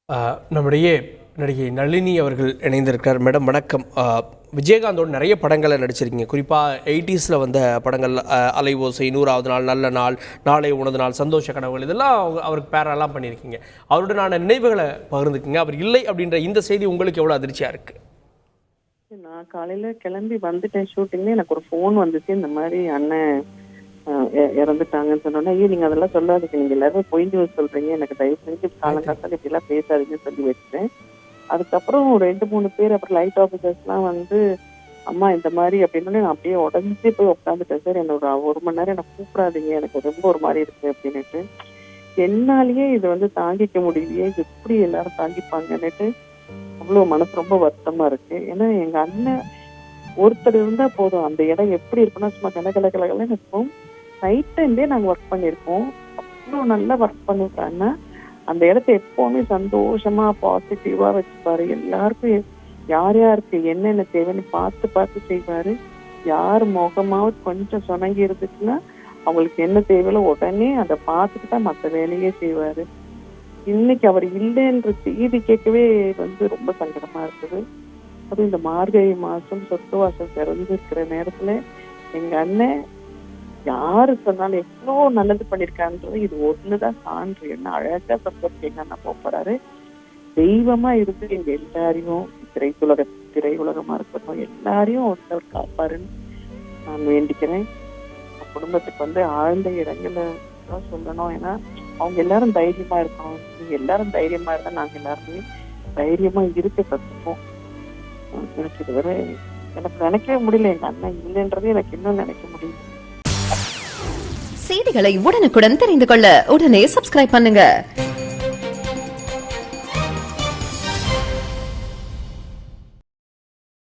நம்முடைய நடிகை நளினி அவர்கள் இணைந்திருக்கிறார். மேடம் வணக்கம். விஜயகாந்தோட நிறைய படங்களை நடிச்சிருக்கீங்க. குறிப்பாக 80s வந்த படங்கள் அலைவோசை, 100வது நாள், நல்ல நாள், நாளை உனது நாள், சந்தோஷ கனவுகள், இதெல்லாம் அவருக்கு பேரெல்லாம் பண்ணியிருக்கீங்க. அவருடனான நினைவுகளை பகிர்ந்துக்குங்க. அவர் இல்லை அப்படின்ற இந்த செய்தி உங்களுக்கு எவ்வளோ அதிர்ச்சியாக இருக்குது? நான் காலையில கிளம்பி வந்துட்டேன் ஷூட்டிங்ல. எனக்கு ஒரு ஃபோன் வந்துச்சு, இந்த மாதிரி அண்ணன் இறந்துட்டாங்கன்னு சொன்னோன்னா, ஐயோ நீங்க அதெல்லாம் சொல்லாதீங்க, நீங்க எல்லாரும் பொய் நியூஸ் சொல்றீங்க, எனக்கு தயவு செஞ்சு காலங்காத்தால இப்படி எல்லாம் பேசாதீங்கன்னு சொல்லி வச்சுட்டேன். அதுக்கப்புறம் 2-3 பேர், அப்புறம் லைட் ஆஃபீஸர்ஸ்லாம் வந்து அம்மா இந்த மாதிரி அப்படின்னு நான் அப்படியே உடஞ்சி போய் உட்காந்துட்டேன். சார் என்னோட 1 மணி நேரம் எனக்கு கூப்பிடாதீங்க, எனக்கு ரொம்ப ஒரு மாதிரி இருக்கு அப்படின்னுட்டு. என்னாலேயே இது வந்து தாங்கிக்க முடியலையே, எப்படி எல்லாரும் தாங்கிப்பாங்கன்னுட்டு அவ்வளோ மனசு ரொம்ப வருத்தமா இருக்கு. ஏன்னா எங்க அண்ணன் ஒருத்தர் இருந்தா போதும், அந்த இடம் எப்படி இருக்குன்னா சும்மா கலகலகலன்னு இருக்கும். நைட் டைம்லேயே நாங்கள் ஒர்க் பண்ணியிருக்கோம், அவ்வளோ நல்லா ஒர்க் பண்ணிருக்காங்கன்னா அந்த இடத்த எப்பவுமே சந்தோஷமா பாசிட்டிவா வச்சுப்பாரு. எல்லாருக்கும் யார் யாருக்கு என்னென்ன தேவைன்னு பார்த்து பார்த்து செய்வாரு. யார் முகமாவது கொஞ்சம் சொனங்கி இருந்துச்சுன்னா அவங்களுக்கு என்ன தேவையோ உடனே அதை பார்த்துட்டு தான் மற்ற வேலையே செய்வாரு. இன்னைக்கு அவர் இல்லைன்ற செய்தி கேட்கவே வந்து ரொம்ப சங்கடமா இருக்குது. அதுவும் இந்த மார்கழி மாசம் சொர்க்கவாசம் திறந்திருக்கிற நேரத்துல எங்க அண்ணன் யாரு சொன்னாலும் எவ்வளோ நல்லது பண்ணிருக்கான்றது இது ஒண்ணுதான் சான்று. என்ன அழகா சொர்க்கத்துக்கு எங்க அண்ணன் போறாரு. தெய்வமா இருந்து எங்க எல்லாரையும் திரையுலகமா இருக்கட்டும் எல்லாரையும் ஒருத்தர் காப்பாருன்னு நான் வேண்டிக்கிறேன். குடும்பத்துக்கு வந்து ஆழ்ந்த இடங்களை தான் சொல்லணும். ஏன்னா அவங்க எல்லாரும் தைரியமா இருக்கணும். நீங்க எல்லாரும் தைரியமா இருந்தா நாங்க எல்லாருமே தைரியமா இருக்க கத்துப்போம். எனக்கு இதுவரை எனக்கு நினைக்கவே முடியல, எங்க அண்ணன் இல்லைன்றதே எனக்கு இன்னும் நினைக்க முடியல. செய்திகளை உடனுக்குடன் தெரிந்து கொள்ள உடனே சப்ஸ்கிரைப் பண்ணுங்க.